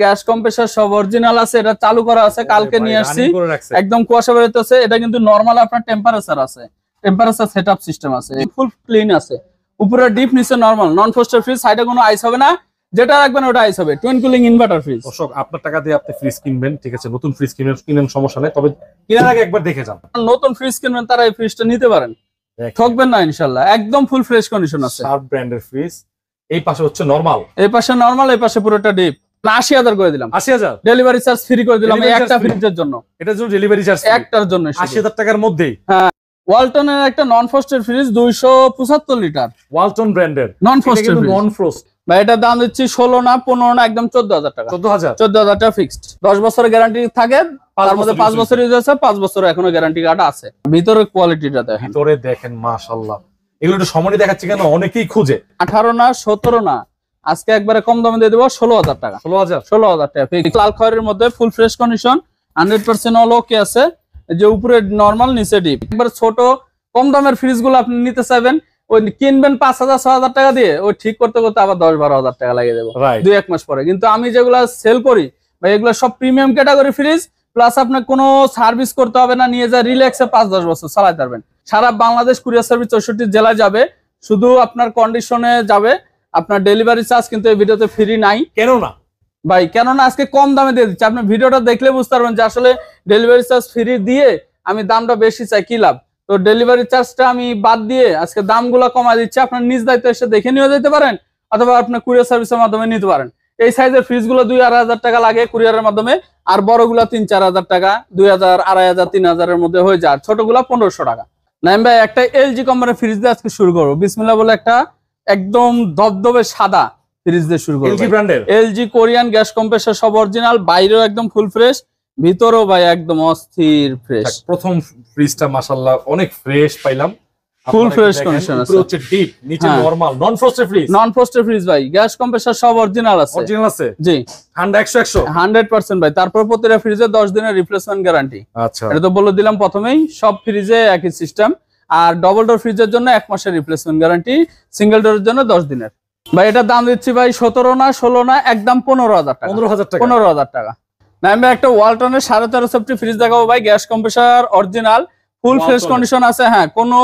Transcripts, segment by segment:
Gas compressor সব original আছে, এটা চালু করা আছে, কালকে নিয়ে আসছি, একদম কুয়াশা বেরোতেছে। এটা কিন্তু নরমাল আপনার টেম্পারেচার আছে, টেম্পারেচার সেটআপ সিস্টেম আছে, ফুল ক্লিন আছে, উপরে ডিপ নিচে নরমাল, নন ফ্রস্টেড ফ্রিজ, সাইডে কোনো আইস হবে না, যেটা রাখবেন ওটা আইস হবে। Twin cooling inverter fridge. দর্শক আপনার টাকা দিয়ে আপনি ফ্রিজ কিনবেন, ঠিক আছে, নতুন ফ্রিজ কিনেন সমস্যা নেই, তবে কেনার আগে একবার দেখে যান। নতুন ফ্রিজ কিনবেন তারা এই ফ্রিজটা নিতে পারেন, ঠকবেন না ইনশাআল্লাহ, একদম ফুল ফ্রেশ কন্ডিশন আছে। শার্প ব্র্যান্ডের ফ্রিজ, এই পাশে হচ্ছে নরমাল, এই পাশে নরমাল, এই পাশে পুরোটা ডিপ। 80,000 করে দিলাম, 80,000 ডেলিভারি চার্জ ফ্রি করে দিলাম এই একটা ফ্রিজের জন্য। এটার জন্য ডেলিভারি চার্জ একটার জন্য 80,000 টাকার মধ্যেই। হ্যাঁ, ওয়ালটনের একটা non frosted fridge 275 litre, Walton ব্র্যান্ডের non frosted fridge, non frost ভাই এটার দাম দিচ্ছি 16 না 15 না, একদম 14,000 টাকা। 14,000 টাকা ফিক্সড। 10 বছরের গ্যারান্টি থাকে, তার মধ্যে 5 বছর ইউজ আছে, 5 বছর এখনো গ্যারান্টি কার্ড আছে। ভিতরে কোয়ালিটিটা দেখেন, ভিতরে দেখেন মাশাআল্লাহ, এগুলো একটু সময় দেখাচ্ছি কেন, অনেকেই খুঁজে। 18 না 17 না, আজকে একবারে কম দামে দিয়ে দেবো 16,000 টাকা। 16,000 টাকা ফিক্স। লাল খয়ের মধ্যে ফুল ফ্রেশ কন্ডিশন, 100% অল ওকে আছে, যে উপরে নরমাল নিচে ডিপ। একবার ছোট কম দামের ফ্রিজ গুলো আপনি নিতে চাইবেন, ওই কিনবেন 5,000 6,000 টাকা দিয়ে, ওই ঠিক করতে করতে আবার 10-12,000 টাকা লাগিয়ে দেবো 2-1 মাস পরে। কিন্তু আমি যেগুলা সেল করি ভাই, এগুলো সব প্রিমিয়াম ক্যাটাগরি ফ্রিজ, প্লাস আপনার কোনো সার্ভিস করতে হবে না, নিয়ে যা রিল্যাক্সে 5-10 বছর চালাতে পারবেন। সারা বাংলাদেশ কুরিয়ার সার্ভিস 64 জেলায় যাবে, শুধু আপনার কন্ডিশনে যাবে। আপনার ডেলিভারি চার্জ কিন্তু এই ভিডিওতে ফ্রি নাই। কেন না ভাই, কেননা আজকে কম দামে দিয়ে দিচ্ছি, আপনি ভিডিওটা দেখলে বুঝতে পারবেন যে আসলে ডেলিভারি চার্জ ফ্রি দিয়ে আমি দামটা বেশি চাই, কি লাভ। তো ডেলিভারি চার্জটা আমি বাদ দিয়ে আজকে দামগুলো কমায় দিচ্ছি, আপনার নিজ দায়িত্ব এসে দেখে নিয়ে যেতে পারেন, অথবা আপনার কুরিয়ার সার্ভিসের মাধ্যমে নিতে পারেন। এই সাইজের ফ্রিজগুলো 2-2.5 টাকা লাগে কুরিয়ারের মাধ্যমে, আর বড়গুলো 3-4 টাকা, 2,000 2,500 3,000 এর মধ্যে হয়ে যায়, ছোটগুলো 1500 টাকা। নাইম ভাই, একটা এলজি কোম্পানির ফ্রিজ দিয়ে আজকে শুরু করবো, বিসমিল্লাহ বলে। একটা একদম ধবধবে সাদা ফ্রিজ দিয়ে শুরু করবো, এলজি ব্র্যান্ডের, এলজি কোরিয়ান গ্যাস কম্প্রেসার সব অরিজিনাল, বাইরেও একদম ফুল ফ্রেশ, ভিতরেও ভাই একদম অস্থির ফ্রেশ। প্রথম ফ্রিজটা মাশাআল্লাহ অনেক ফ্রেশ পাইলাম, ফুল ফ্রেশ কন্ডিশন আছে, উপরে হচ্ছে ডিপ, নিচে নরমাল, নন ফ্রস্টেড ফ্রিজ। নন ফ্রস্টেড ফ্রিজ ভাই, গ্যাস কম্প্রেসার সব অরিজিনাল আছে। অরিজিনাল আছে জি, ঠান্ডা 100% ভাই। তারপর প্রতিটা ফ্রিজে 10 দিনের রিপ্লেসমেন্ট গ্যারান্টি। আচ্ছা, এটা তো বলে দিলাম প্রথমেই, সব ফ্রিজে একই সিস্টেম। আর ডবল ডোর ফ্রিজের জন্য 1 মাসের রিপ্লেসমেন্ট গ্যারান্টি, সিঙ্গেল ডোরের জন্য 10 দিনের। ভাই এটার দাম দিচ্ছি ভাই 17 না 16 না, একদম 15,000 টাকা। 15,000 টাকা। না, আমি একটা ওয়ালটনের 13.5 সেফটি ফ্রিজ দেখাবো ভাই, gas compressor original, full fresh condition আছে। হ্যাঁ, কোনো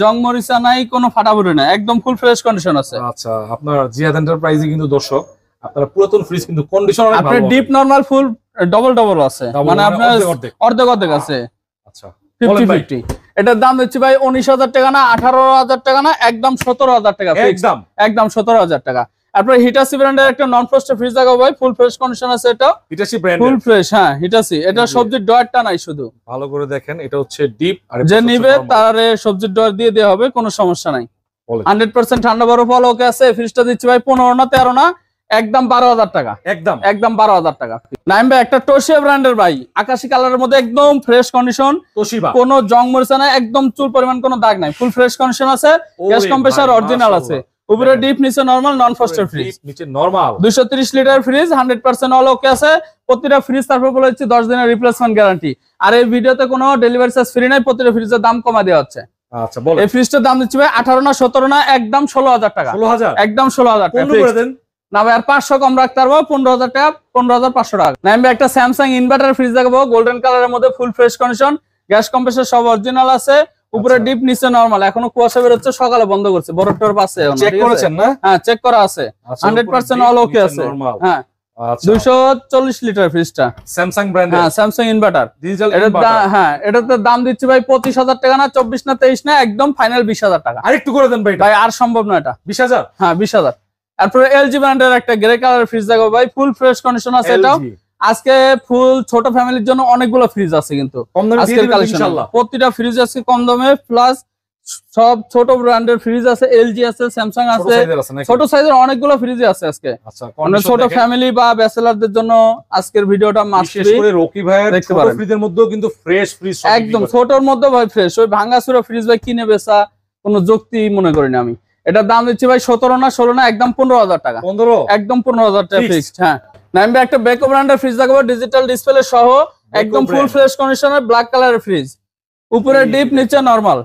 জং মরিচা নাই, কোনো ফাটাফুটি নাই, একদম ফুল ফ্রেশ কন্ডিশন আছে। আচ্ছা, আপনার জিয়াদ এন্টারপ্রাইজে কিন্তু দর্শক আপনারা পুরাতন ফ্রিজ কিন্তু কন্ডিশন অনেক ভালো, আপনার ডিপ নরমাল ফুল ডবল আছে, মানে আপনার অর্ধেক আছে। আচ্ছা, 50-50। এটার দাম দিচ্ছি ভাই 19,000 টাকা না, 18,000 টাকা না, একদম 17,000 টাকা। একদম 17,000 টাকা। আপনার হিটাসি ব্র্যান্ডের একটা নন ফ্রস্টেড ফ্রিজ দেখাবো ভাই, ফুল ফ্রেশ কন্ডিশন আছে। এটা হিটাসি ব্র্যান্ডের ফুল ফ্রেশ। হ্যাঁ, হিটাসি। এটা সবজির ডয়ারটা নাই, শুধু ভালো করে দেখেন, এটা হচ্ছে ডিপ, আর যে নিবে তারে সবজির ডয়ার দিয়ে দেওয়া হবে, কোনো সমস্যা নাই। 100% ঠান্ডা বরফ ভালো ওকে আছে। ফ্রিজটা দিচ্ছি ভাই 15 না 13 না, একদম 12,000 টাকা। একদম 12,000 টাকা। নাইম ভাই, একটা তোশিবা ব্র্যান্ডের ভাই, আকাশি কালারের মধ্যে একদম ফ্রেশ কন্ডিশন, তোশিবা, কোনো জং মরিচা নাই, একদম চুল পরিমাণ কোনো দাগ নাই, ফুল ফ্রেশ কন্ডিশন আছে। গ্যাস কম্প্রেসার অরিজিনাল আছে, উপরে ডিপ, নিচে নরমাল, নন ফ্রস্টেড ফ্রিজ, নিচে নরমাল। 230 লিটার ফ্রিজ, 100% অল ওকে আছে। প্রতিটা ফ্রিজ তারপর বলে হচ্ছে 10 দিনের রিপ্লেসমেন্ট গ্যারান্টি। আর এই ভিডিওতে কোনো ডেলিভারি চার্জ ফ্রি নাই, প্রতিটা ফ্রিজের দাম কমা দেওয়া হচ্ছে। আচ্ছা, বল। এই ফ্রিজটার দাম দিচ্ছি ভাই 18 না 17 না, একদম 16,000 টাকা। একদম 16,000 টাকা। না ভাই, আর 500 কম রাখতে পারবো, 15,000 টাকা, 15,500 টাকা। না ভাই, একটা স্যামসাং ইনভার্টার ফ্রিজ দেখাবো, গোল্ডেন কালারের মধ্যে, full fresh condition, gas compressor সব অরিজিনাল আছে, উপরে ডিপ, নিচে নরমাল। এখনো কুয়াশা বের হচ্ছে, সকালে বন্ধ করছে, বরফটার পাশে চেক করেছেন না? হ্যাঁ, চেক করা আছে, 100% অল ওকে আছে। হ্যাঁ, 240 লিটার ফ্রিজটা, স্যামসাং ব্র্যান্ডের। হ্যাঁ, স্যামসাং ইনভার্টার, ডিজিটাল ইনভার্টার। হ্যাঁ, এটাতে দাম দিচ্ছি ভাই 25,000 টাকা না, 24 না 23 না, একদম ফাইনাল 20,000 টাকা। আরেকটু করে দেন ভাই, ভাই আর সম্ভব না এটা। 20,000? হ্যাঁ, 20,000। তারপরে এলজি ব্র্যান্ডের একটা গ্রে কালার ফ্রিজ দেখাবো ভাই, ফুল ফ্রেশ কন্ডিশন আছে। এটাও আজকে ফুল ছোট ফ্যামিলির জন্য অনেকগুলো ফ্রিজ আছে, কিন্তু আজকের কালেকশন প্রতিটা ফ্রিজ আছে কম দামে, প্লাস সব ছোট ব্র্যান্ডের ফ্রিজ আছে, এলজি আছে, স্যামসাং আছে, ছোট সাইজের অনেকগুলো ফ্রিজ আছে আজকে। ছোট ফ্যামিলি বা ব্যাচেলারদের জন্য আজকের ভিডিওটা মাস্ট বি। রকি ভাইয়ের ছোট ফ্রিজের মধ্যেও কিন্তু ফ্রেশ ফ্রিজ, একদম ছোটর মধ্যে ভাই ফ্রেশ। ওই ভাঙাচুরা ফ্রিজ ভাই কিনে বেচা কোনো যুক্তি মনে করি না আমি। এটার দাম দিচ্ছি ভাই 17 না 16 না, একদম 15,000 টাকা। একদম 15,000 টাকা ফিক্সড। হ্যাঁ, নাইম ভাই, একটা বেকো ব্র্যান্ডের ফ্রিজ দেখাবো, ডিজিটাল ডিসপ্লে সহ, একদম ফুল ফ্রেশ কন্ডিশনের, ব্ল্যাক কালারের ফ্রিজ, উপরে ডিপ, নিচে নরমাল।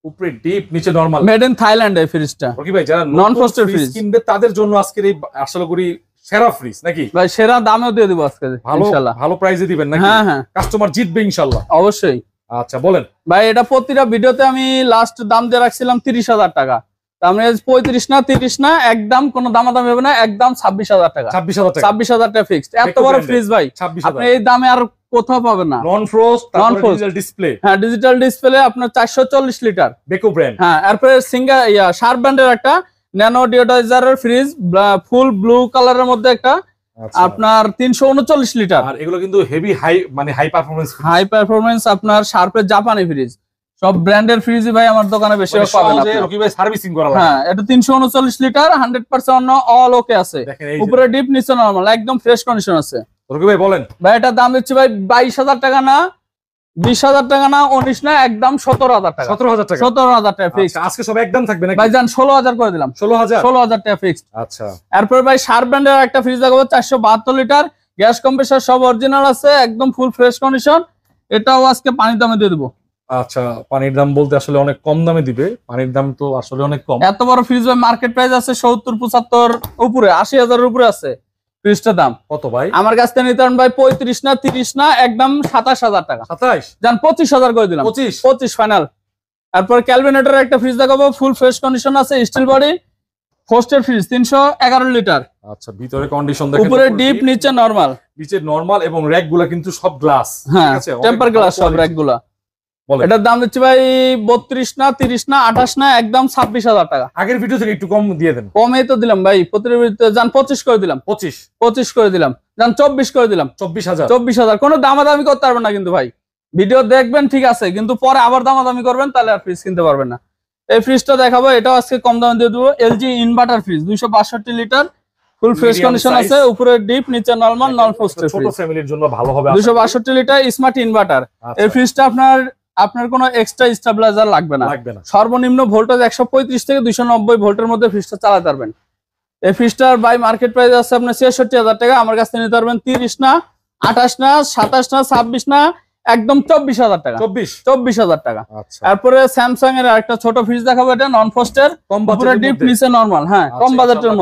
উপরে ডিপ, নিচে নরমাল, মেড ইন থাইল্যান্ড এই ফ্রিজটা। ওকে ভাই, যারা নন ফ্রস্টেড ফ্রিজ কিনবে তাদের জন্য আজকের এই আশা করি সেরা ফ্রিজ নাকি ভাই, সেরা দামেও দিয়ে দিব আজকে ইনশাআল্লাহ। ভালো প্রাইসে দিবেন নাকি? হ্যাঁ হ্যাঁ, কাস্টমার জিতবে ইনশাআল্লাহ। অবশ্যই। আচ্ছা বলেন ভাই, এটা প্রতিটা ভিডিওতে আমি লাস্ট দাম দিয়ে রাখছিলাম 30,000 টাকা। তার মানে 35 না 30 না, একদম কোনো দামাদামি হবে না, একদম 26,000 টাকা। 26,000 টাকা 26,000 টাকা ফিক্সড। এত বড় ফ্রিজ ভাই 26,000 আপনি এই দামে আর কোথাও পাবেন না। নন ফ্রোস্ট, তারপরে ডিজিটাল ডিসপ্লে। হ্যাঁ, ডিজিটাল ডিসপ্লে আপনার 440 লিটার বেকো ব্র্যান্ড। হ্যাঁ, এরপরে শার্প ব্র্যান্ডের একটা ন্যানো ডিওডাইজারের ফ্রিজ, ফুল ব্লু কালারের মধ্যে একটা, আপনার 339 লিটার। আর এগুলো কিন্তু হেভি হাই পারফরম্যান্স আপনার শার্পের জাপানি ফ্রিজ। সব ব্র্যান্ডের ফ্রিজই ভাই আমার দোকানে বেশি পাবেন আপনি। রকি ভাই সার্ভিসিং করা লাগে। হ্যাঁ, এটা 339 লিটার, 100% অল ওকে আছে। উপরে ডিপ, নিচে নরমাল, একদম ফ্রেশ কন্ডিশন আছে। রকি ভাই বলেন ভাই, এটা দাম দিচ্ছি ভাই 22,000 টাকা না, 20,000 টাকা না, 19 না, একদম 17,000 টাকা। 17,000 টাকা 17,000 টাকা ফিক্স। আজকে সব একদম থাকবে নাকি ভাই? জান 16,000 করে দিলাম। 16,000 টাকা ফিক্স। আচ্ছা, এরপর ভাই শার্প ব্র্যান্ডের একটা ফ্রিজ দেখাবো, 472 লিটার, গ্যাস কম্প্রেসার সব অরিজিনাল আছে, একদম ফুল ফ্রেশ কন্ডিশন। এটাও আজকে পানির দামে দিয়ে দেবো। আচ্ছা, পানির দাম বলতে আসলে অনেক কম দামে দিবে। পানির দাম তো আসলে অনেক কম। এত বড় ফ্রিজ ভাই, মার্কেট প্রাইস আছে 70-75 উপরে, 80,000 উপরে আছে ফ্রিজটার দাম। কত ভাই? আমার কাছ থেকে নিতে পারেন ভাই 35 না 30 না, একদম 27,000 টাকা। 27 জান 25,000 করে দিলাম। 25 ফাইনাল। তারপর ক্যালভিনেটরের একটা ফ্রিজ দেখাবো, ফুল ফ্রেশ কন্ডিশন আছে, স্টিল বডি, ফোস্টের ফ্রিজ, 311 লিটার। আচ্ছা, ভিতরে কন্ডিশন দেখেন, উপরে ডিপ, নিচে নরমাল। নিচে নরমাল এবং র‍্যাক গুলা কিন্তু সব গ্লাস। হ্যাঁ, টেম্পার গ্লাস সব র‍্যাক গুলা। এটার দাম দিচ্ছি ভাই 32 না 30 না 28 না, একদম 26,000 টাকা। আগের ভিডিও থেকে একটু কম দিয়ে দেন। কমই তো দিলাম ভাই, প্রতিটা ভিডিওতে জান 25 করে দিলাম। 25 করে দিলাম। জান 24 করে দিলাম। 24,000। কোনো দামাদামি করতে পারবেন না কিন্তু ভাই। ভিডিও দেখবেন ঠিক আছে, কিন্তু পরে আবার দামাদামি করবেন, তাহলে আর ফ্রিজ কিনতে পারবেন না। এই ফ্রিজটা দেখাবো, এটাও আজকে কম দামে দিয়ে দেবো। LG inverter fridge, 262 litre, full fresh condition আছে, উপরে ডিপ, নিচে নরমাল, নন ফ্রস্টেড ফ্রিজ। ছোট ফ্যামিলির জন্য ভালো হবে। 262 লিটার স্মার্ট ইনভার্টার। এই ফ্রিজটা আপনার কোনো এক্সট্রা স্টেবিলাইজার লাগবে না। সর্বনিম্ন ভোল্টেজ 135 থেকে 290 ভোল্টের মধ্যে ফ্রিজটা চালাতে পারবেন। এই ফ্রিজটার বাই মার্কেট প্রাইস আছে আপনার 66,000 টাকা। আমার কাছ থেকে নিতে পারবেন 30 না 28 না 27 না 26 না, একদম 24,000 টাকা। 24,000 টাকা। তারপরে স্যামসাং এর একটা ছোট ফ্রিজ দেখাবো, এটা নন ফ্রস্টের, উপরে ডিপ, নিচে নরমাল। হ্যাঁ, কম বাজেটের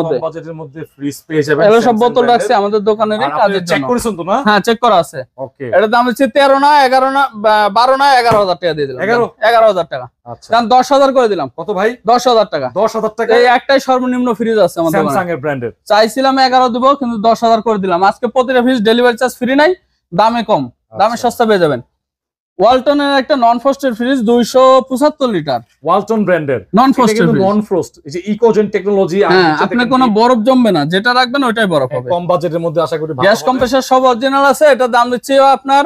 মধ্যে ফ্রিজ পেয়ে যাবেন। এগুলো সব বোতল রাখছি আমাদের দোকানের কাজের জন্য। চেক করেছেন তো না? হ্যাঁ, চেক করা আছে। ওকে, এটার দাম হচ্ছে 13 না 11 না 12 না 11,000 টাকা দিয়ে দিলাম। 11,000 টাকা। আচ্ছা, কারণ 10,000 করে দিলাম। কত ভাই? 10,000 টাকা। 10,000 টাকা। এই একটাই সর্বনিম্ন ফ্রিজ আছে আমাদের স্যামসাং এর ব্র্যান্ডের। চাইছিলাম 11 দিব, কিন্তু 10,000 করে দিলাম। আজকে প্রতিটা ফ্রিজ ডেলিভারি চার্জ ফ্রি নাই, দামে কম, দামে সস্তা পেয়ে যাবেন। ওয়ালটনের একটা non frosted fridge, 275 litre, Walton ব্র্যান্ডের নন ফ্রস্টেড। নন ফ্রস্ট, এই যে ইকোজেন টেকনোলজি। হ্যাঁ, আপনি কোনো বরফ জমবে না, যেটা রাখবেন ওইটাই বরফ হবে। কম বাজেটের মধ্যে আশা করি। গ্যাস কম্প্রেসার সব অরিজিনাল আছে। এটা দাম দিচ্ছি আপনার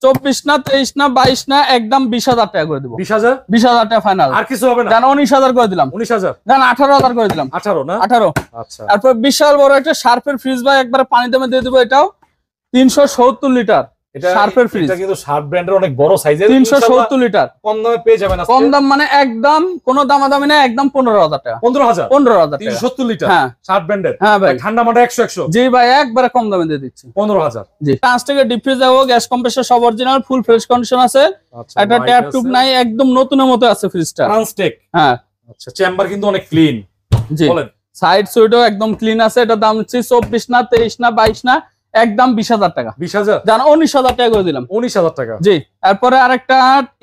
24 না 23 না 22 না, একদম 20,000 টাকা করে দেব। 20,000 টাকা ফাইনাল। আর কিছু হবে না? জান 19,000 করে দিলাম। 19,000। জান 18,000 করে দিলাম। 18 না? 18। আচ্ছা, তারপর বিশাল বড় একটা শার্পের ফ্রিজ ভাই, একবারে পানি দামে দিয়ে দেবো। এটাও 370 লিটার শার্পের ফ্রিজ। এটা কিন্তু শার্প ব্র্যান্ডের অনেক বড় সাইজের। 370 লিটার। কম দামে পেয়ে যাবেন আজকে। কম দাম মানে একদম কোনো দামাদামি না, একদম 15,000 টাকা। 15,000 টাকা। 370 লিটার। হ্যাঁ, শার্প ব্র্যান্ডের। হ্যাঁ ভাই, ঠান্ডা মাঠে 100। জি ভাই, একবারে কম দামে দিয়ে দিচ্ছি। 15,000। জি, 5 টাকা ডিপ ফ্রিজ দেবো, গ্যাস কম্প্রেসার সব অরিজিনাল, ফুল ফ্রেশ কন্ডিশন আছে। একটা ট্যাপ টুপ নাই, একদম নতুনের মতো আছে ফ্রিজটা। ট্রান্সটেক। হ্যাঁ। আচ্ছা, চেম্বার কিন্তু অনেক ক্লিন। জি, বলেন। সাইড সুইডও একদম ক্লিন আছে। এটা দাম হচ্ছে 24 না 23 না 22 না, একদম 20,000 টাকা। 20,000। জান 19,000 টাকা করে দিলাম। 19,000 টাকা। জি, তারপরে আরেকটা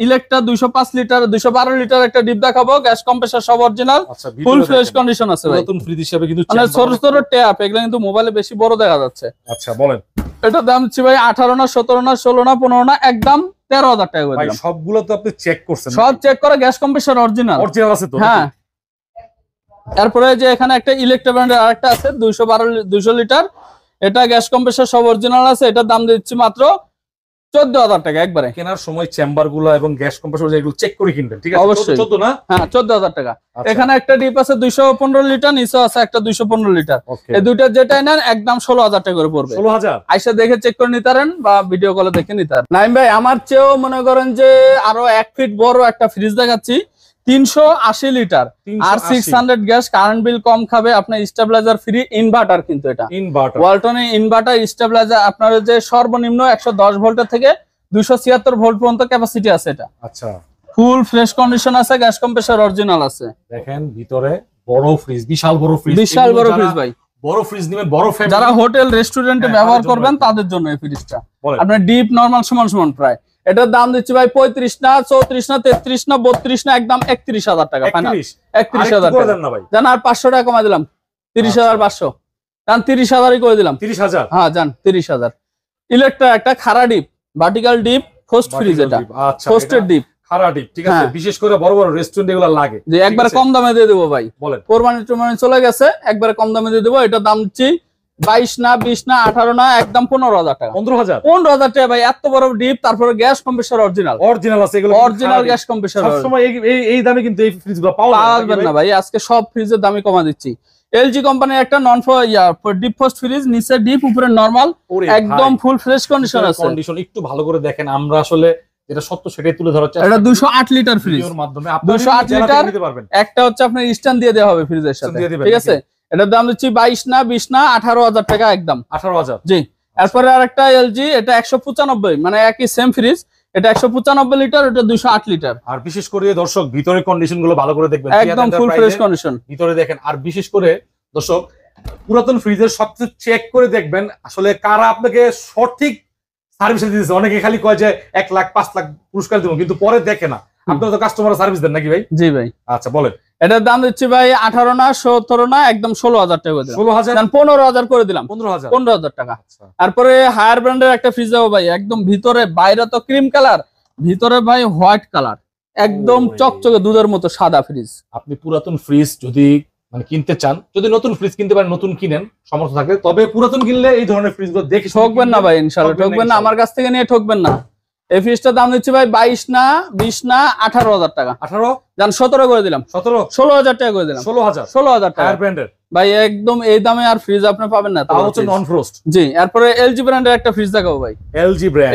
ইলেকট্রা 205 লিটার 212 লিটার একটা ডিপ দেখাবো, গ্যাস কম্প্রেসার সব অরিজিনাল, ফুল ফ্রেশ কন্ডিশন আছে ভাই। নতুন ফ্রিজ হিসেবে কিন্তু মানে ছোট ছোট ট্যাপ, এগুলো কিন্তু মোবাইলে বেশি বড় দেখা যাচ্ছে। আচ্ছা, বলেন। এটা দাম হচ্ছে ভাই 18 না 17 না 16 না 15 না, একদম 13,000 টাকা করে দিলাম। সবগুলো তো আপনি চেক করছেন? সব চেক করে, গ্যাস কম্প্রেসার অরিজিনাল আছে তো? হ্যাঁ। তারপরে যে এখানে একটা ইলেকট্রা ব্র্যান্ডের আরেকটা আছে 200 লিটার, এটা গ্যাস কম্প্রেসার সব অরিজিনাল আছে। এটার দাম দিচ্ছি মাত্র 14,000 টাকা একবারে। কেনার সময় চেম্বার গুলো এবং গ্যাস কম্প্রেসর এগুলো চেক করে কিনবেন, ঠিক আছে? অবশ্যই। 14 না? হ্যাঁ, 14,000 টাকা। এখানে একটা ডিপ আছে 215 লিটার, নিচে আছে একটা 215 লিটার। এই দুইটা যেটাই নেন একদম 16,000 টাকা করে পড়বে। 16,000। আইসা দেখে চেক করে নিতে পারেন, বা ভিডিও কলে দেখে নিতে পারেন। নাইম ভাই, আমার চেয়েও মনে করেন যে আরো 1 ফিট বড় একটা ফ্রিজ দেখাচ্ছি, 380 লিটার, আর 600 গ্যাস, কারেন্ট বিল কম খাবে, আপনার স্টেবিলাইজার ফ্রি, ইনভার্টার কিন্তু এটা ইনভার্টার। ওয়ালটনের ইনভার্টার স্টেবিলাইজার, আপনার যে সর্বনিম্ন 110 ভোল্টের থেকে 276 ভোল্ট পর্যন্ত ক্যাপাসিটি আছে এটা। আচ্ছা, ফুল ফ্রেশ কন্ডিশন আছে, গ্যাস কম্প্রেসার অরিজিনাল আছে। দেখেন ভিতরে বড় ফ্রিজ, বিশাল বড় ফ্রিজ, বিশাল বড় ফ্রিজ ভাই। বড় ফ্রিজ নেবেন, বড় ফ্যামিলি, যারা হোটেল রেস্টুরেন্টে ব্যবহার করবেন তাদের জন্য এই ফ্রিজটা। আপনার ডিপ নরমাল সমান সমান প্রায়। এটার দাম দিচ্ছি ভাই 35 না, 34 না, 33 না, 32 না, একদম 31,000 টাকা ফাইনাল। 31,000 টাকা জান, আর 500 টাকা কমাই দিলাম, 30,500 জান, 30,000ই করে দিলাম। 30,000 হ্যাঁ জান, 30,000। ইলেকট্রা একটা খাড়া deep, vertical deep, frost fridge, এটা ফোস্টের ডিপ, খাড়া ডিপ, ঠিক আছে। বিশেষ করে বড় বড় রেস্টুরেন্ট এগুলো লাগে, যে একবারে কম দামে দিয়ে দেবো ভাই। বলেন, কোরবানি টোরবানি চলে গেছে, একবারে কম দামে দিয়ে দেবো। এটার দাম দিচ্ছি 22 না, 20 না, 18 না, একদম 15,000 টাকা। 15,000 টাকা ভাই, এত বড় ডিপ, তারপরে গ্যাস কম্প্রেসর অরিজিনাল আছে, এগুলো অরিজিনাল গ্যাস কম্প্রেসর। সবসময় এই দামে কিন্তু এই ফ্রিজগুলো পাওয়া যাবে না ভাই, আজকে সব ফ্রিজের দামই কমা দিচ্ছি। এলজি কোম্পানির একটা নন ডিপ ফোস্ট ফ্রিজ, নিচে ডিপ, উপরে নরমাল, একদম ফুল ফ্রেশ কন্ডিশন আছে। কন্ডিশন একটু ভালো করে দেখেন, আমরা আসলে যেটা সত্য সেটাই তুলে ধরার চেষ্টা। এটা 208 লিটার ফ্রিজ, 208 লিটার। একটা হচ্ছে আপনার স্ট্যান্ড দিয়ে দেওয়া হবে ফ্রিজের সাথে, ঠিক আছে। এটার দাম দিচ্ছি 22 না, 20 না, 18,000 টাকা একদম। 18,000 জি। এরপরে আরেকটা এলজি, এটা 195, মানে একই সেম ফ্রিজ, এটা 195 লিটার, এটা 208 লিটার। আর বিশেষ করে দর্শক ভিতরে কন্ডিশন গুলো ভালো করে দেখবেন, একদম ফুল ফ্রেশ কন্ডিশন ভিতরে দেখেন। আর বিশেষ করে দর্শক পুরাতন ফ্রিজের সবচেয়ে চেক করে দেখবেন আসলে কারা আপনাকে সঠিক সার্ভিস দিতেছে। অনেকে খালি কয় যে 1 লাখ 5 লাখ পুরস্কার দেবো, কিন্তু পরে দেখে না। আপনারা তো কাস্টমার সার্ভিস দেন নাকি ভাই? জি ভাই। আচ্ছা বলেন। এটার দাম দিচ্ছি ভাই 18 না, 17 না, একদম 16,000 টাকা করে দিলাম। 16,000 15,000 করে দিলাম। 15,000 টাকা। তারপরে হায়ার ব্র্যান্ডের একটা ফ্রিজ যাবো ভাই, একদম ভিতরে, বাইরে তো ক্রিম কালার, ভিতরে ভাই হোয়াইট কালার, একদম চকচকে দুধের মতো সাদা ফ্রিজ। আপনি পুরাতন ফ্রিজ যদি মানে কিনতে চান, যদি নতুন ফ্রিজ কিনতে পারেন, নতুন কিনেন সমর্থ থাকলে, তবে পুরাতন কিনলে এই ধরনের ফ্রিজ গুলো দেখে ঠকবেন না ভাই, ইনশাআল্লাহ ঠকবেন না, আমার কাছ থেকে নিয়ে ঠকবেন না। এই ফ্রিজটার দাম দিচ্ছি ভাই 22 না, 20 না, 18,000 টাকা। 18 জান, 17 করে দিলাম। 16,000 টাকা করে দিলাম। 16,000 টাকা ব্র্যান্ডের ভাই, একদম এই দামে আর ফ্রিজ আপনি পাবেন না, তাও হচ্ছে নন ফ্রোস্ট। জি। এরপরে এলজি ব্র্যান্ডের একটা ফ্রিজ দেখাবো ভাই।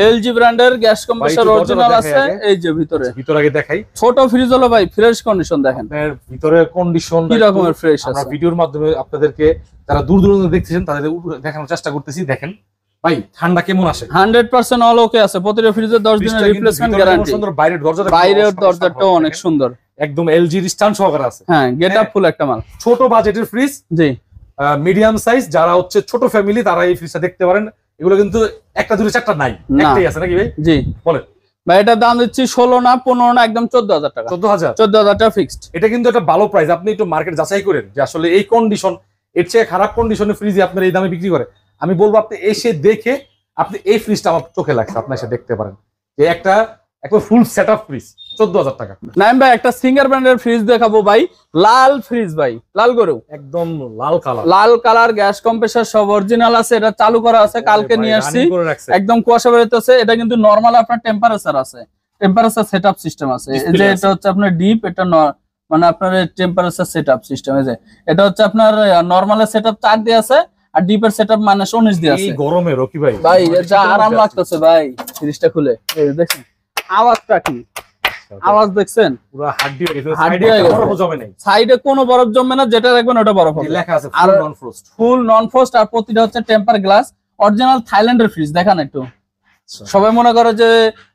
এলজি ব্র্যান্ডের গ্যাস কম্প্রেসর অরিজিনাল আছে, এই যে ভিতরে আগে দেখাই। ছোট ফ্রিজ হলো ভাই, ফ্রেশ কন্ডিশন দেখেন, ভিতরে কন্ডিশন কি রকমের ফ্রেশ আছে। আমরা ভিডিওর মাধ্যমে আপনাদেরকে যারা দূর দূরান্ত দেখতেছেন তাদের দেখানোর চেষ্টা করতেছি। দেখেন ভাই ঠান্ডা কেমন আসে, 100% অল ওকে আছে। প্রতিটা ফ্রিজের 10 দিনের রিপ্লেসমেন্ট গ্যারান্টি। সুন্দর বাইরের দরজাটাও অনেক সুন্দর, একদম এলজি স্ট্যান্ড সহকারে আছে। হ্যাঁ, গেট আপ ফুল একটা মাল। ছোট বাজেটের ফ্রিজ, জি, মিডিয়াম সাইজ, যারা হচ্ছে ছোট ফ্যামিলি তারা এই ফ্রিজটা দেখতে পারেন। এগুলো কিন্তু একটা দুটো চারটা নাই, একটাই আছে নাকি ভাই? জি বলেন ভাই। এটার দাম দিচ্ছি 16 না, 15 না, একদম 14,000 টাকা। 14,000 টাকা ফিক্সড। এটা কিন্তু একটা ভালো প্রাইস। আপনি একটু মার্কেট যাচাই করেন যে আসলে এই কন্ডিশন, এর চেয়ে খারাপ কন্ডিশনের ফ্রিজ আপনার এই দামে বিক্রি করে। আমি বলবো আপনি এসে দেখে, আপনি এই ফ্রিজটা আমার চোখে লাগছে, আপনি এসে দেখতে পারেন যে একটা একবার ফুল সেটআপ ফ্রিজ 14,000 টাকা। নাইম ভাই, একটা সিঙ্গার ব্র্যান্ডের ফ্রিজ দেখাবো ভাই, লাল ফ্রিজ ভাই, লাল গরু, একদম লাল কালার, লাল কালার, গ্যাস কম্প্রেসর সব অরিজিনাল আছে। এটা চালু করা আছে, কালকে নিয়ে আসছি, একদম কুয়াশা বেরোতেছে। এটা কিন্তু নরমাল আপনার টেম্পারেচার আছে, টেম্পারেচার সেটআপ সিস্টেম আছে। এই যে এটা হচ্ছে আপনার ডিপ, এটা মানে আপনার টেম্পারেচার সেটআপ সিস্টেম। এই যে এটা হচ্ছে আপনার নরমালের সেটআপ 4 দিয়ে আছে, আর ডিপের সেটআপ -19 দিয়ে আছে। এই গরমে রকি ভাই, ভাই এটা আরাম লাগতেছে ভাই। ফ্রিজটা খুলে এই দেখেন আওয়াজটা কি, আওয়াজ দেখছেন, পুরো হাড্ডি হয়ে গেছে। বরফ জমে নাই, সাইডে কোনো বরফ জমে না, যেটা রাখবেন ওটা বরফ হবে। লেখা আছে ফুল নন ফ্রোস্ট, ফুল নন ফ্রোস্ট। আর প্রতিটা হচ্ছে টেম্পার গ্লাস, অরিজিনাল থাইল্যান্ডের ফ্রিজ। দেখেন একটু, সবাই মনে করে যে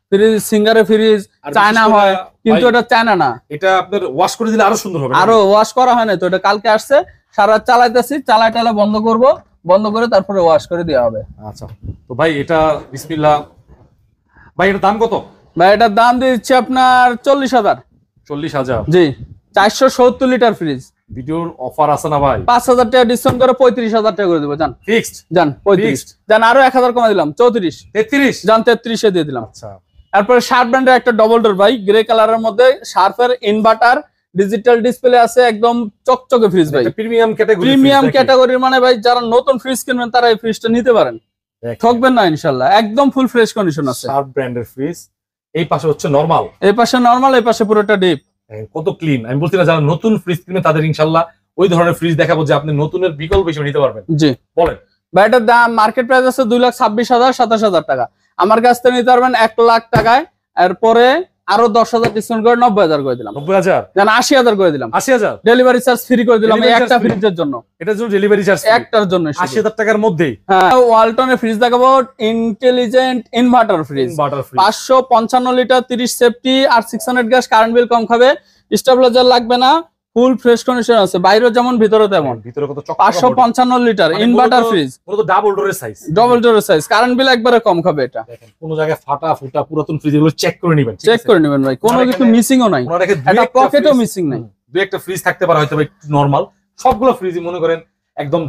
ফ্রিজ সিঙ্গারের ফ্রিজ চায়না হয়, কিন্তু এটা চায়না না। এটা আপনার ওয়াশ করে দিলে আরো সুন্দর হবে। আরো ওয়াশ করা হয় না তো, এটা কালকে আসছে, সারা চালাইতেছি, চালাইটালা বন্ধ করব, বন্ধ করে তারপরে ওয়াশ করে দেওয়া হবে। আচ্ছা তো ভাই এটা বিসমিল্লাহ। ভাই এটার দাম কত? ভাই এটার দাম দিচ্ছি আপনার 40,000। 40,000? জি। 470 লিটার ফ্রিজ। ভিডিওর অফার আছে না ভাই? 5,000 টাকা ডিসকাউন্ট করে 35,000 টাকা করে দেবো। জান ফিক্সড, জান 35, জান আরো 1,000 কমা দিলাম, 34, 33, জান 33 এ দিয়ে দিলাম। আচ্ছা। তারপরে শার্প ব্র্যান্ডের একটা ডবল ডোর ভাই, গ্রে কালারের মধ্যে, শার্পের ইনভার্টার, ডিজিটাল ডিসপ্লে আছে, একদম চকচকে ফ্রিজ ভাই। প্রিমিয়াম ক্যাটাগরি, প্রিমিয়াম ক্যাটাগরির মানে ভাই যারা নতুন ফ্রিজ কিনবেন তারা এই ফ্রিজটা নিতে পারেন, ঠকবেন না ইনশাআল্লাহ। একদম ফুল ফ্রেশ কন্ডিশন আছে। শার্প ব্র্যান্ডের ফ্রিজ। এই পাশে হচ্ছে নরমাল, এই পাশে নরমাল, এই পাশে পুরোটা ডিপ। কত ক্লিন। আমি বলছি না যারা নতুন ফ্রিজ কিনবেন তাদের ইনশাআল্লাহ ওই ধরনের ফ্রিজ দেখাবো যে আপনি নতুনের বিকল্প হিসেবে নিতে পারবেন। জি বলেন ভাই। এটার দাম মার্কেট প্রাইস আছে 2,26,000, 27,000 টাকা। আমার কাছ থেকে নিতে পারবেন 1 লাখ টাকায়। এরপরে আরো 10,000 ডিসকাউন্ট করে 90,000 করে দিলাম। 90,000 জান 80,000 করে দিলাম। 80,000 ডেলিভারি চার্জ ফ্রি করে দিলাম এই একটা ফ্রিজের জন্য। এটার জন্য ডেলিভারি চার্জ একটার জন্য 80,000 টাকার মধ্যেই। হ্যাঁ, ওয়ালটনের ফ্রিজ দেখাবো, intelligent inverter fridge, 555 litre, 30 safety আর 600 গ্যাস, কারেন্ট বিল কম খাবে, স্টেবিলাইজার লাগবে না, ফুল ফ্রেশ কন্ডিশন আছে, বাইরে যেমন ভিতরে তেমন। ভিতরে কত 555 লিটার ইনভার্টার ফ্রিজ, পুরো ডাবল ডোরের সাইজ, ডাবল ডোরের সাইজ, কারেন্ট বিল একবারে কম খাবে এটা। দেখেন কোন জায়গায় ফাটা ফুটা পুরাতন ফ্রিজ গুলো চেক করে নেবেন, চেক করে নেবেন ভাই, কোনো কিছু মিসিংও নাই, একটা পকেটও মিসিং নাই। দুই একটা ফ্রিজ থাকতে পারে হয়তো একটু নরমাল, সবগুলো ফ্রিজই মনে করেন একদম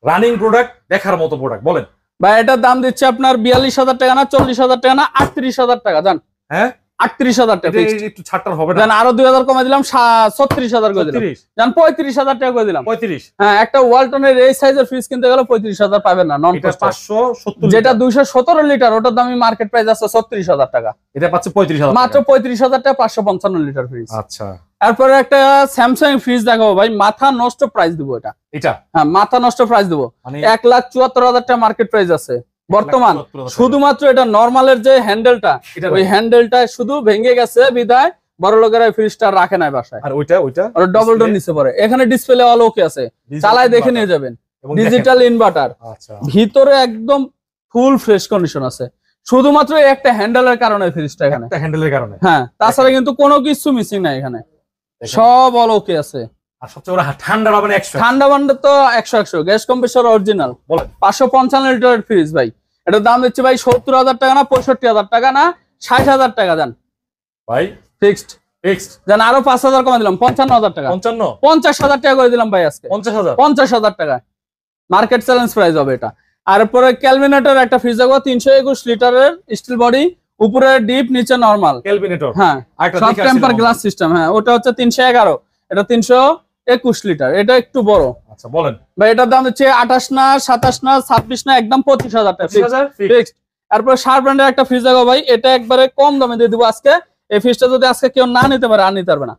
রানিং প্রোডাক্ট, দেখার মতো প্রোডাক্ট। বলেন ভাই এটার দাম দিচ্ছে আপনার 42,000 টাকা না 40,000 টাকা না 38,000 টাকা, জান হ্যাঁ 38,000 টাকা একটু ছাড়টার হবে না, জান আরো 2,000 কমাই দিলাম 36,000 করে দিলাম, জান 35,000 টাকা করে দিলাম। 35 হ্যাঁ, একটা ওয়ালটনের এই সাইজের ফ্রিজ কিনতে গেলে 35,000 পাবেন না নন এটা কস্ট। 570, যেটা 217 লিটার ওটার দামি মার্কেট প্রাইস আছে 36,000 টাকা, এটা পাচ্ছে 35,000 মাত্র 35,000 টাকা 555 লিটার ফ্রিজ। আচ্ছা তারপরে একটা স্যামসাং ফ্রিজ দেখাবো ভাই, মাথা নষ্ট প্রাইস দিব এটা। এটা হ্যাঁ, মাথা নষ্ট প্রাইস দিব, মানে 1,74,000 টাকা মার্কেট প্রাইস আছে বর্তমান। 1,74,000 শুধুমাত্র এটা নরমালের যে হ্যান্ডেলটা, ওই হ্যান্ডেলটা শুধু ভেঙে গেছে বিদায় বড় লোকেরা ফ্রিজটা রাখে নাই বাসায়, আর ওইটা আর ডবল ডোর নিচে পড়ে। এখানে ডিসপ্লে অল ওকে আছে, চালায় দেখে নিয়ে যাবেন, ডিজিটাল ইনভার্টার, আচ্ছা ভিতরে একদম ফুল ফ্রেশ কন্ডিশন আছে, শুধুমাত্র এই একটা হ্যান্ডেলের কারণে ফ্রিজটা এখানে, একটা হ্যান্ডেলের কারণে। হ্যাঁ, তাছাড়া কিন্তু কোনো কিছু মিসিং নাই এখানে, সব অল ওকে আছে। আর সবচেয়ে বড় ঠান্ডা পাবেন 100, ঠান্ডা বান্ডা তো 100 গ্যাস কম্প্রেসর অরিজিনাল, বলেন 555 লিটারের ফ্রিজ ভাই। এটার দাম দিচ্ছে ভাই 70,000 টাকা না 65,000 টাকা না 60,000 টাকা, জান ভাই ফিক্সড জান, আরো 5,000 কমা দিলাম 55,000 টাকা, 50,000 টাকা করে দিলাম ভাই আজকে, 50,000 টাকা মার্কেট চ্যালেঞ্জ প্রাইস হবে এটা। আর পরে ক্যালভিনেটর একটা ফ্রিজ দেখবো 321 লিটারের স্টিল বডি, উপরে ডিপ নিচে নরমাল ক্যালভিনেটর, হ্যাঁ, সব টেম্পার গ্লাস সিস্টেম, হ্যাঁ ওটা হচ্ছে 311, এটা 321 লিটার, এটা একটু বড়। আচ্ছা বলেন ভাই এটার দাম হচ্ছে 28 না 27 না 26 না একদম 25,000 টাকা ফিক্সড। তারপর শার ব্র্যান্ডের একটা ফ্রিজ দেখো ভাই, এটা একবারে কম দামে দিয়ে দিব আজকে। এই ফ্রিজটা যদি আজকে কেউ না নিতে পারে আর নিতে পারবে না।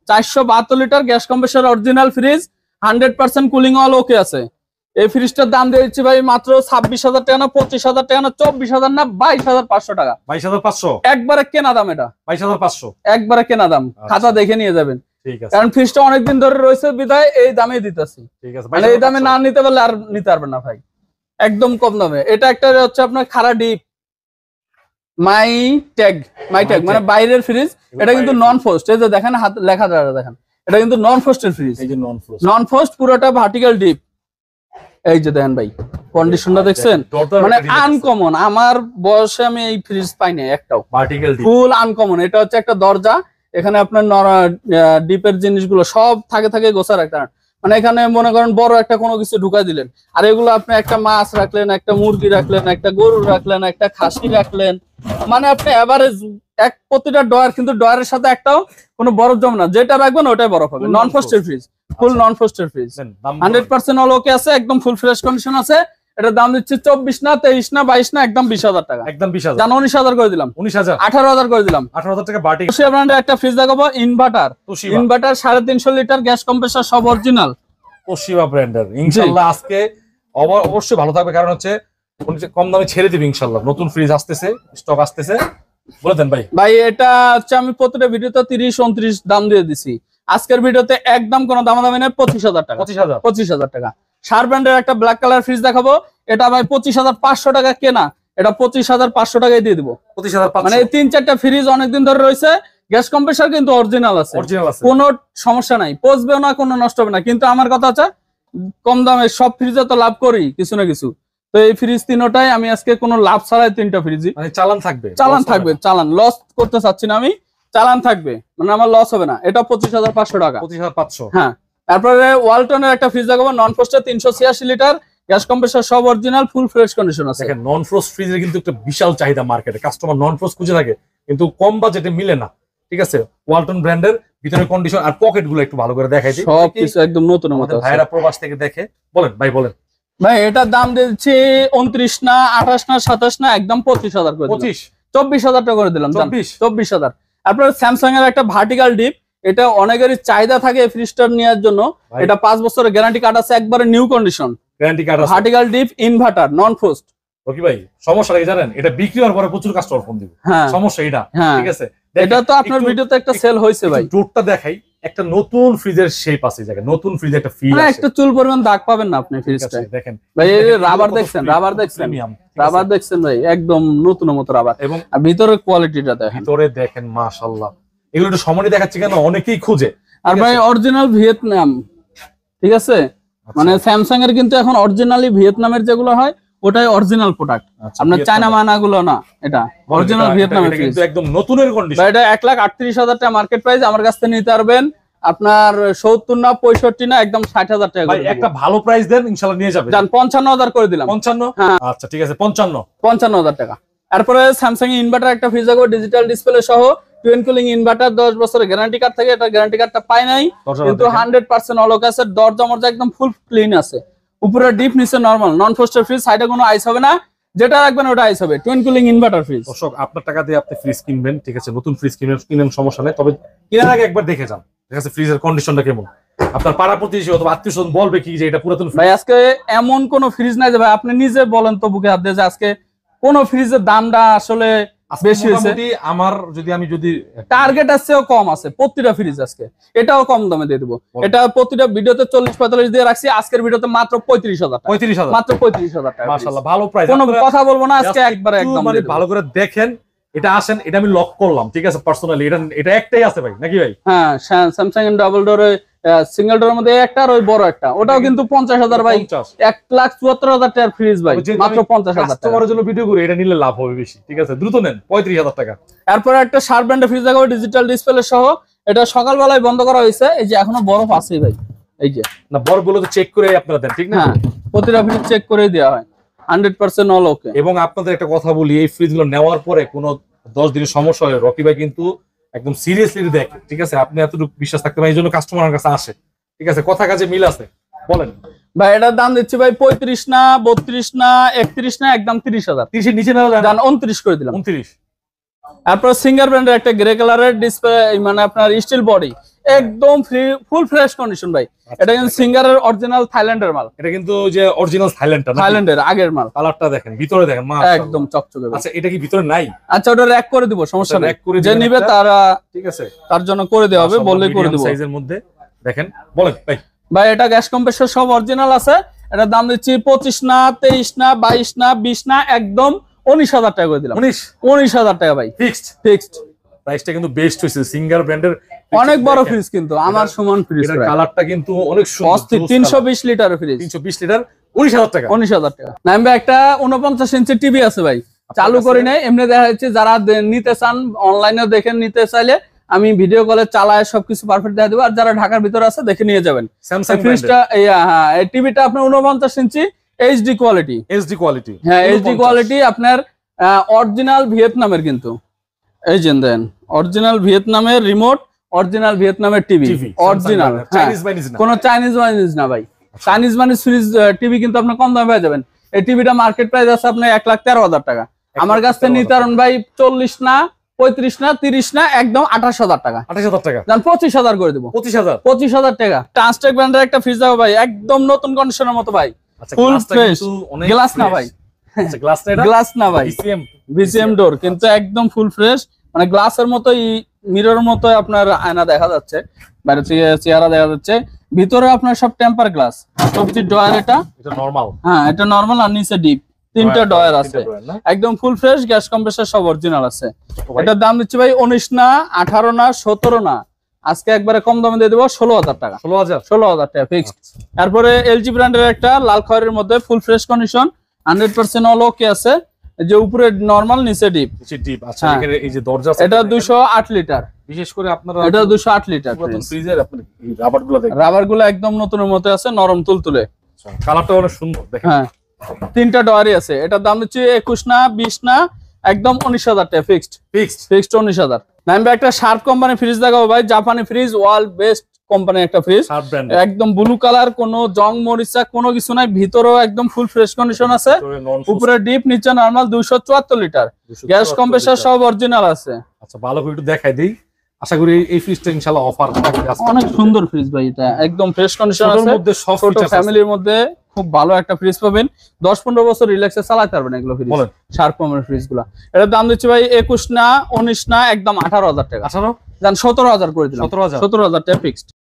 472 litre gas compressor original fridge, 100% cooling all ওকে আছে। এই ফ্রিজটার দাম দিয়ে দিচ্ছি ভাই মাত্র 26,000 টাকা না 25,000 টাকা না 24,000 না 22,500 টাকা, 22,500 একবারে কেনা দাম, এটা 22,500 একবারে কেনা দাম, খাতা দেখে নিয়ে যাবেন। ঠিক আছে, কারণ ফ্রিজটা অনেকদিন ধরে রয়েছে বিধায় এই দামে দিতেছি, ঠিক আছে, মানে এই দামে না নিতে পারলে আর নিতে পারবেন না ভাই, একদম কম দামে। এটা একটা হচ্ছে আপনার খারা ডিপ মাই ট্যাগ মানে বাইরের ফ্রিজ, এটা কিন্তু নন ফ্রস্ট, এই যে দেখেন হাত লেখা যারা দেখেন, এটা কিন্তু নন ফ্রস্টের ফ্রিজ, এই যে নন ফ্রস্ট পুরোটা ভার্টিক্যাল ডিপ। এই যে দেখেন ভাই কন্ডিশনটা দেখছেন, মানে আনকমন, আমার বয়সে আমি এই ফ্রিজ পাই নাই একটাও, ভার্টিক্যাল ডিপ ফুল আনকমন। এটা হচ্ছে একটা দরজা, এখানে আপনার ডিপের জিনিসগুলো সব থাকে গোছা রাখতে, মানে এখানে মনে করেন বড় একটা কোনো কিছু ঢুকাই দিলেন, আর এগুলো আপনি একটা মাছ রাখলেন, একটা মুরগি রাখলেন, একটা গরু রাখলেন, একটা খাসি রাখলেন, মানে আপনি এভারেজ এক প্রতিটা ডয়ার, কিন্তু ডয়ারের সাথে একটাও কোনো বরফ জমে না, যেটা রাখবেন ওটাই বরফ হবে। নন ফ্রস্টের ফ্রিজ, ফুল নন ফ্রস্টের ফ্রিজ, 100% অল ওকে আছে, একদম ফুল ফ্রেশ কন্ডিশন আছে। এটার দাম দিচ্ছে 24 না 23 না 22 না একদম 20,000 টাকা, একদম 20,000, জানো 19,000 করে দিলাম, 19,000 18,000 করে দিলাম, 18,000 টাকা বাটি। তোশিবা ব্র্যান্ডের একটা ফ্রিজ দেখাবো, ইনভার্টার 350 লিটার গ্যাস কম্প্রেসর সব অরিজিনাল, তোশিবা ব্র্যান্ডের। ইনশাআল্লাহ আজকে অবশ্যই ভালো থাকবে, কারণ হচ্ছে কম দামে ছেড়ে দিবে ইনশাআল্লাহ। নতুন ফ্রিজ আসতেছে, স্টক আসতেছে, বলে দেন ভাই। ভাই এটা হচ্ছে আমি প্রতিটা ভিডিওতে 30-29 দাম দিয়ে দিছি, আজকের ভিডিওতে একদম কোনো দামাদামি নেই, 25,000 টাকা, 25,000 টাকা। শার ব্র্যান্ডের একটা ব্ল্যাক কালার ফ্রিজ দেখাবো, এটা ভাই 25,500 টাকা কেনা, এটা 25,500 টাকায় দিয়ে দিব, 25,500, মানে 3-4টা ফ্রিজ অনেকদিন ধরে রয়েছে, গ্যাস কম্প্রেসর কিন্তু অরিজিনাল আছে, কোনো সমস্যা নাই, পচবেও না, কোনো নষ্ট হবে না। কিন্তু আমার কথা হচ্ছে কম দামে সব ফ্রিজে তো লাভ করি কিছু না কিছু, তো এই ফ্রিজ তিনটাই আমি আজকে কোনো লাভ ছাড়াই 3টা ফ্রিজই মানে চালান থাকবে, চালান লস করতে চাচ্ছি না আমি, চালান থাকবে, মানে আমার লস হবে না। এটা 25,500 টাকা, 25,500। হ্যাঁ। তারপরে ওয়ালটনের একটা ফ্রিজ দেখাবো, নন ফ্রস্টে 386 লিটার গ্যাস কম্প্রেসর সব অরিজিনাল, ফুল ফ্রেশ কন্ডিশন আছে। দেখেন নন ফ্রস্ট ফ্রিজের কিন্তু একটা বিশাল চাহিদা মার্কেটে, কাস্টমার নন ফ্রস্ট খুঁজে থাকে কিন্তু কম বাজেটে মিলে না, ঠিক আছে। ওয়ালটন ব্র্যান্ডের ভিতরে কন্ডিশন আর পকেট গুলো একটু ভালো করে দেখাই দিই, সব কিছু একদম নতুন মতো আছে। ভাইরা প্রবাস থেকে দেখে, বলেন ভাই বলেন। ভাই এটার দাম দিচ্ছি 29 না 28 না 27 না একদম 25,000 করে দিলাম, 24,000 টাকা করে দিলাম, 24,000। আপনার স্যামসাং এর একটা ভার্টিক্যাল ডিপ, এটা অনেকেরই চাহিদা থাকে এই ফ্রিজটা নেওয়ার জন্য, এটা 5 বছরের গ্যারান্টি কার্ড আছে, একবারে নিউ কন্ডিশন গ্যারান্টি কার্ড আছে, vertical deep inverter non frost. Okay ভাই, সমস্যা কি জানেন, এটা বিক্রি হওয়ার পরে প্রচুর কাস্টমার ফোন দিবে, সমস্যা এটা, ঠিক আছে। এটা তো আপনার ভিডিওতে একটা সেল হইছে ভাই, ডোরটা দেখাই, একটা নতুন ফ্রিজের শেপ আছে, জায়গা নতুন ফ্রিজে একটা ফিল আছে, একটা চুল পরিমাণ দাগ পাবেন না আপনি ফ্রিজটায়। দেখেন ভাই এই রাবার দেখছেন, রাবার দেখছেন ভাই, একদম নতুন মতো রাবার, এবং ভিতরের কোয়ালিটিটা দেখেন, ভিতরে দেখেন মাশাআল্লাহ। এগুলো একটু সমানই দেখাচ্ছি কেন, অনেকেই খুঁজে আর ভাই অরিজিনাল ভিয়েতনাম, ঠিক আছে, মানে স্যামসাং এর কিন্তু এখন অরিজিনালি ভিয়েতনামের যেগুলো হয় ওটাই অরিজিনাল প্রোডাক্ট, আপনার চায়না মানা গুলো না, এটা অরিজিনাল ভিয়েতনামের ফ্রিজ একদম নতুনের কন্ডিশন। এটা 1,38,000 টাকা মার্কেট প্রাইস, আমার কাছ থেকে নিতে পারবেন আপনার 70 না 65 না একদম 60,000 টাকা। ভাই একটা ভালো প্রাইস দেন, ইনশাআল্লাহ নিয়ে যাবেন। জান 55,000 করে দিলাম। 55? আচ্ছা ঠিক আছে, 55,000 টাকা। তারপরে স্যামসাং ইনভার্টার একটা ফ্রিজ আছে ডিজিটাল ডিসপ্লে সহ, টুইন কুলিং ইনভার্টার, 10 বছরের গ্যারান্টি কার্ড থাকে, এটা গ্যারান্টি কার্ডটা পাই নাই কিন্তু 100% অলোক আছে, দরজা মরজা একদম ফুল ক্লিন আছে, উপরে ডিপ নিচে নরমাল, নন ফ্রস্টেড ফ্রিজ, সাইডে কোনো আইস হবে না, যেটা রাখবেন ওটা আইস হবে, টুইন কুলিং ইনভার্টার ফ্রিজ। দর্শক আপনার টাকা দিয়ে আপনি ফ্রিজ কিনবেন, ঠিক আছে, নতুন ফ্রিজ কিনেন সমস্যা নেই, তবে কেনার আগে একবার দেখে যান, ঠিক আছে, ফ্রিজের কন্ডিশনটা কেমন। আপনার পাড়া প্রতিবেশী অথবা আত্মীয় স্বজন বলবে কি যে এটা পুরাতন। ভাই আজকে এমন কোন ফ্রিজ নাই যে ভাই আপনি নিজে বলেন তো বুকে হাত দিয়ে যে আজকে কোন ফ্রিজের দামটা আসলে বেশি হয়েছে। আমার আমি যদি টার্গেট আছেও কম আছে প্রতিটা ফ্রিজ, আজকে এটাও কম দামে দিয়ে দেবো, এটা প্রতিটা ভিডিওতে 40-45 দিয়ে রাখছি, আজকের ভিডিওতে মাত্র 35,000 টাকা, 35,000 মাত্র 35,000 টাকা। মাশাআল্লাহ ভালো প্রাইস, কোনো কথা বলবো না আজকে, একবারে একদম মানে ভালো করে দেখেন। এটা আসেন, এটা আমি লক করলাম, ঠিক আছে, পার্সোনালি এটা একটাই আছে ভাই, নাকি ভাই? হ্যাঁ, স্যামসাং এর ডাবল ডোর, সিঙ্গেল ডোরের মধ্যে একটা আর ওই বড় একটা, ওটাও কিন্তু 50,000 ভাই, 1,74,000 টাকার ফ্রিজ ভাই, মাত্র 50,000 টাকা। কাস্টমারের জন্য ভিডিও করে এটা নিলে লাভ হবে বেশি, ঠিক আছে, দ্রুত নেন, 35,000 টাকা। এরপর একটা শার্প ব্র্যান্ডের ফ্রিজ দেখাবো ডিজিটাল ডিসপ্লে সহ, এটা সকালবেলায় বন্ধ করা হয়েছে, এই যে এখনো বরফ আছে ভাই, এই যে না বরফগুলো তো চেক করে আপনারা দেন, ঠিক না? হ্যাঁ, প্রতিটা ফ্রিজ চেক করে দেওয়া হয়, 100% অল ওকে। এবং আপনাদের একটা কথা বলি, এই ফ্রিজগুলো নেওয়ার পরে কোনো 10 দিনের সমস্যা হয়, রকি ভাই কিন্তু একদম সিরিয়াসলি দেখে, ঠিক আছে, আপনি এতটুকু বিশ্বাস থাকতে পারেন, এই জন্য কাস্টমারের কাছে আসে, ঠিক আছে, কথা কাজে মিল আছে। বলেন ভাই এটার দাম দিচ্ছি ভাই 35 না 32 না 31 না একদম 30,000, 30 এর নিচে নেওয়া যায় না, 29 করে দিলাম। 29। তারপর সিঙ্গার ব্র্যান্ডের একটা গ্রে কালারের ডিসপ্লে, মানে আপনার স্টিল বডি, একদম ফুল ফ্রেশ কন্ডিশন ভাই, এটা কিন্তু সিঙ্গারের অরিজিনাল থাইল্যান্ডের মাল, এটা কিন্তু যে অরিজিনাল থাইল্যান্ডের আগের মাল, কালারটা দেখেন, ভিতরে দেখেন, মাশাআল্লাহ একদম চকচকে। আচ্ছা এটা কি ভিতরে নাই? আচ্ছা ওটা র‍্যাক করে দিব, সমস্যা নেই, যে নিবে তারা, ঠিক আছে, তার জন্য করে দেওয়া হবে, বললেই করে দিব। সাইজের মধ্যে দেখেন, বলেন ভাই। ভাই এটা গ্যাস কম্প্রেসর সব অরিজিনাল আছে, এটার দাম দিচ্ছি 25 না 23 না 22 না 20 না একদম 19,000 টাকা করে দিলাম। 19,000 টাকা ভাই, ফিক্সড। প্রাইসটা কিন্তু বেস্ট হইছে, সিঙ্গার ব্র্যান্ডের অনেক বড় ফ্রিজ, কিন্তু আমার সমান ফ্রিজ, এটার কালারটা কিন্তু অনেক সুন্দর, 320 লিটারের ফ্রিজ, 320 লিটার, 19,000 টাকা। 19,000 টাকা। নাম ভাই একটা 49 ইঞ্চি টিভি আছে ভাই, চালু করি নাই, এমনি দেখা যাচ্ছে, যারা নিতে চান অনলাইনেও দেখেন, নিতে চাইলে আমি ভিডিও কলে চালায় সবকিছু পারফেক্ট দেখা দেবো, আর যারা ঢাকার ভিতরে আছে দেখে নিয়ে যাবেন। স্যামসাং ফ্রিজটা এই টিভিটা আপনার 49 ইঞ্চি এইচডি কোয়ালিটি, হ্যাঁ এইচডি কোয়ালিটি, আপনার অরিজিনাল ভিয়েতনামের, কিন্তু এই যে দেন অরিজিনাল ভিয়েতনামের রিমোট, অরিজিনাল ভিয়েতনামের টিভি, অরিজিনাল, কোনো চাইনিজ মাইনিজ না ভাই, চাইনিজ মাইনিজ ফ্রিজ টিভি কিন্তু আপনি কম দামে পেয়ে যাবেন। এই টিভিটা মার্কেট প্রাইস আছে আপনার 1,13,000 টাকা, আমার কাছ থেকে নিতারণ ভাই 40 না 35 না 30 না একদম 28,000 টাকা, 28,000 টাকা, 25,000 করে দেবো, 25,000 টাকা। ট্রান্সটেক ব্র্যান্ডের একটা ফ্রিজ দাও ভাই, একদম নতুন কন্ডিশনের মতো ভাই, ফুল ফ্রেশ, গ্লাস না ভাই, গ্লাস না ভাই, ভিসিএম ডোর, কিন্তু একদম ফুল ফ্রেশ, মানে গ্লাসের মতোই, মিররের মতো আপনার আয়না দেখা যাচ্ছে, বাইরে থেকে চেহারা দেখা যাচ্ছে, ভিতরে আপনার সব টেম্পার গ্লাস, সবজি ডয়ার, এটা নরমাল, হ্যাঁ এটা নরমাল, আর নিচে ডিপ, 3টা ডয়ার আছে, একদম ফুল ফ্রেশ, গ্যাস কম্প্রেসর সব অরিজিনাল আছে। এটার দাম দিচ্ছি ভাই 19 না 18 না 17 না, আজকে একবারে কম দামে দিয়ে দেবো 16,000 টাকা, 16,000 টাকা ফিক্সড। তারপরে এলজি ব্র্যান্ডের একটা লাল খয়েরির মধ্যে ফুল ফ্রেশ কন্ডিশন, 100% অল ওকে আছে, যে উপরে নরমাল নিচে ডিপ। আচ্ছা এখানে এই যে দরজা, এটা 208 লিটার, বিশেষ করে আপনারা এটা 208 লিটার ফ্রিজের, আপনার রাবারগুলো দেখেন, রাবারগুলো একদম নতুনের মতো আছে, নরম তুলতুলে, কালারটা অনেক সুন্দর দেখেন। হ্যাঁ 3টা ডয়ারই আছে, এটার দাম হচ্ছে 21 না 20 না একদম 19,000 টাকা ফিক্সড 19,000। নাম একটা শার্প কোম্পানি ফ্রিজ দেখাবো ভাই, জাপানি ফ্রিজ, ওয়ার্ল্ড বেস্ট কোম্পানির একটা ফ্রিজ, একদম ব্লু কালার, কোনো জং মরিচা কোনো কিছু নাই, ভিতরেও একদম ফুল ফ্রেশ কন্ডিশন আছে, উপরে ডিপ নিচে নরমাল, 274 লিটার, গ্যাস কম্প্রেসর সব অরিজিনাল আছে। আচ্ছা ভালো করে একটু দেখাই দেই, আশা করি এই ফ্রিজটা ইনশাআল্লাহ অফার থাকবে। অনেক সুন্দর ফ্রিজ ভাই, এটা একদম ফ্রেশ কন্ডিশন আছে, মধ্যে সব ফ্যামিলির মধ্যে খুব ভালো একটা ফ্রিজ পাবেন, 10-15 বছর রিল্যাক্সে চালাতে পারবেন এগুলো ফ্রিজ, শার্প কোম্পানির ফ্রিজ গুলা। এটার দাম দিচ্ছি ভাই 21 না 19 না একদম 18,000 টাকা, 17,000 করে দিলাম, 17,000 টাকা ফিক্সড।